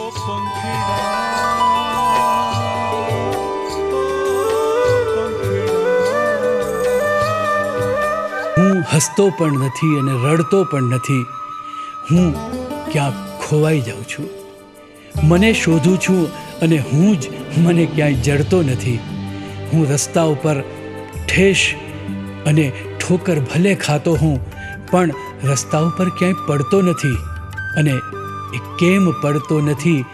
હું હસતો પણ નથી અને રડતો પણ નથી, હું ક્યાંક ખોવાઈ જાઉં છું. મને શોધું છું અને હું જ મને ક્યાંય જડતો નથી. હું રસ્તા ઉપર ઠેસ અને ઠોકર ભલે ખાતો હું, પણ રસ્તા ઉપર ક્યાંય પડતો નથી. અને એ કેમ પડતો નથી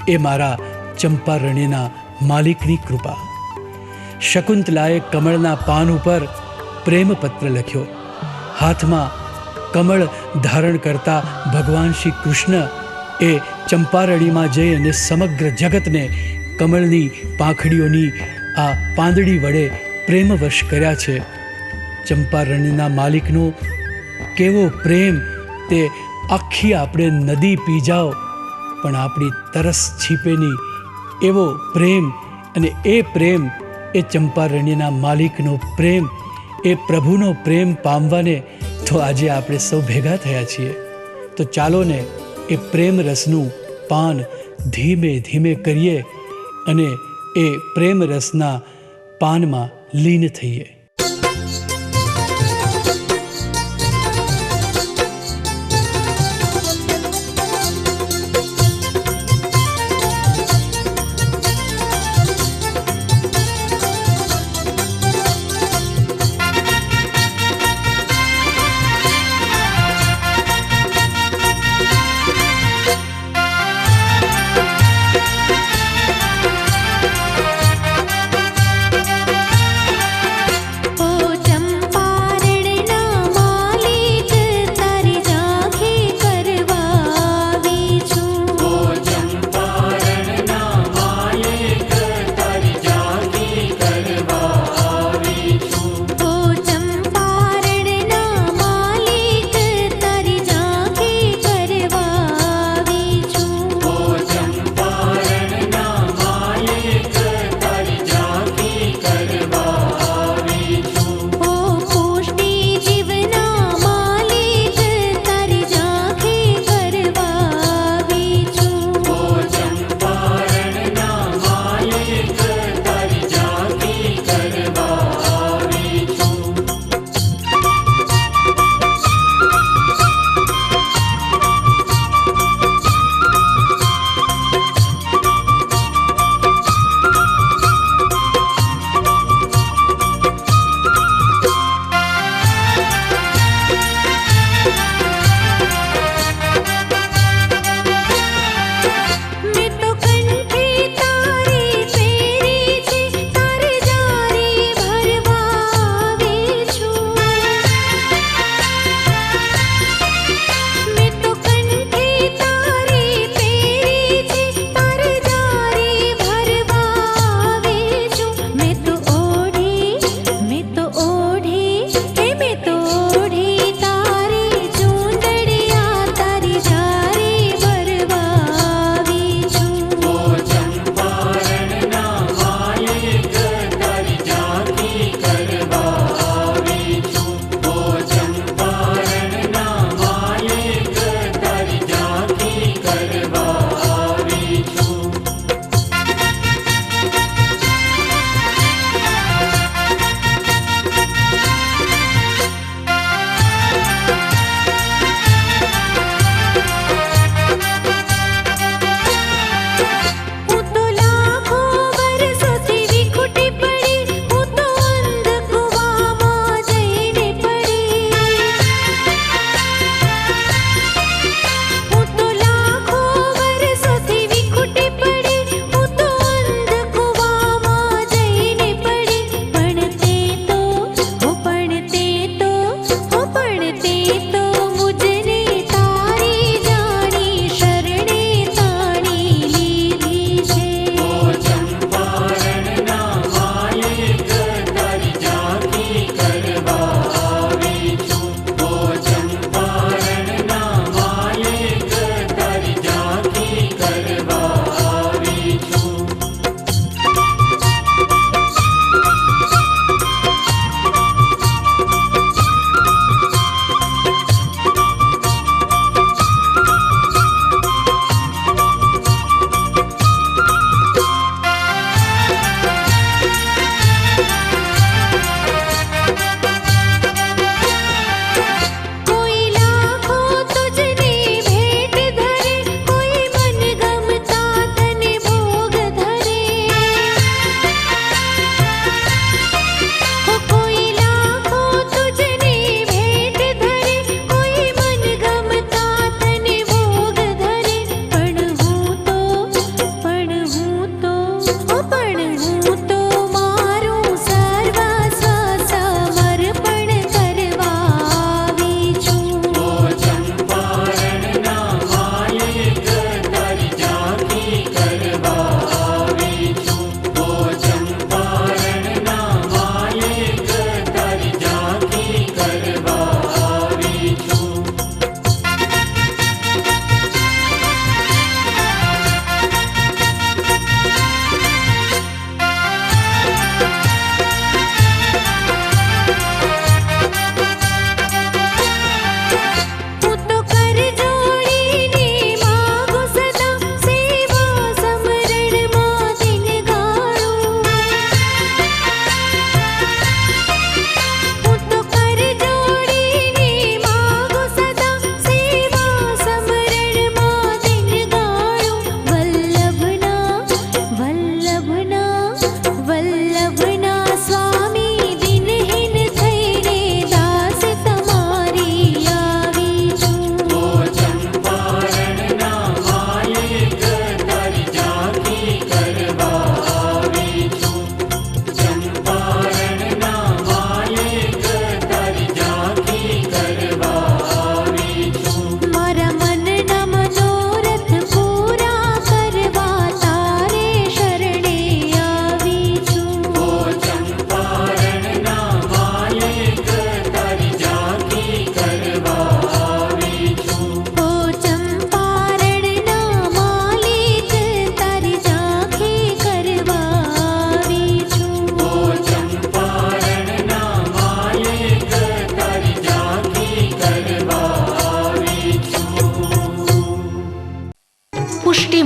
એ મારા ચંપારણ્યના માલિકની કૃપા. શકુંતલાએ કમળના પાન ઉપર પ્રેમપત્ર લખ્યો. હાથમાં કમળ ધારણ કરતા ભગવાન શ્રી કૃષ્ણ એ ચંપારણીમાં જઈ અને સમગ્ર જગતને કમળની પાંખડીઓની આ પાંદડી વડે પ્રેમવશ કર્યા છે. ચંપારણ્યના માલિકનો કેવો પ્રેમ! તે આખી આપણે નદી પી જાઓ પણ આપણી તરસ છીપે નહીં એવો પ્રેમ. અને એ પ્રેમ, એ ચંપારણ્યના માલિકનો પ્રેમ, એ પ્રભુનો પ્રેમ પામવાને તો આજે આપણે સૌ ભેગા થયા છીએ. તો ચાલો ને એ પ્રેમ રસનું પાન ધીમે ધીમે કરીએ અને એ પ્રેમ રસના પાનમાં લીન થઈએ.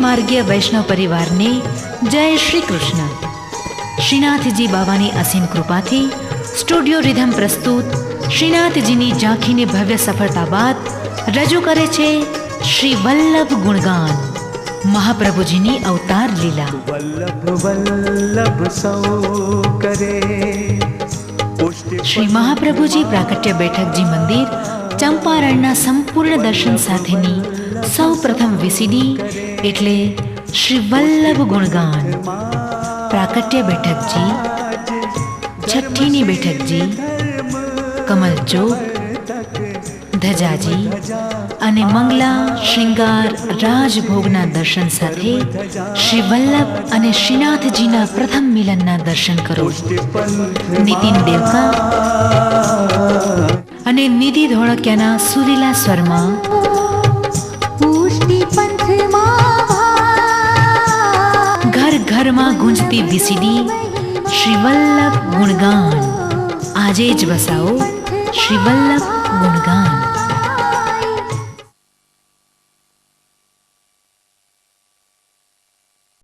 માર્ગીય વૈષ્ણવ પરિવારને જય શ્રી કૃષ્ણ. શ્રીનાથજી બાવાની અસીમ કૃપાથી સ્ટુડિયો રિધમ પ્રસ્તુત શ્રીનાથજીની ઝાંખીની ભવ્ય સફળતા બાદ રજૂ કરે છે શ્રી વલ્લભ ગુણગાન, મહાપ્રભુજીની અવતાર લીલા. વલ્લભ વલ્લભ સૌ કરે. શ્રી મહાપ્રભુજી પ્રાકટ્ય બેઠકજી મંદિર ચંપારણના સંપૂર્ણ દર્શન સાથેની સૌ પ્રથમ વીસીડી એટલે શ્રી વલ્લભ ગુણગાન. પ્રાકટ્ય બેઠકજી, છઠ્ઠીની બેઠકજી, કમલ ચોક, ધજાજી અને મંગલા શ્રૃંગાર રાજભોગના દર્શન સાથે શ્રી વલ્લભ અને શ્રીનાથજીના પ્રથમ મિલનના દર્શન કરો. નીતિન દેવકા અને નિધિ ધોળકિયાના સુરીલા સ્વરમાં ઘર ઘરમાં ગુંજતી વીસીડી શ્રી વલ્લભ ગુણગાન. આજે જ વસાવો શ્રી વલ્લભ ગુણગાન.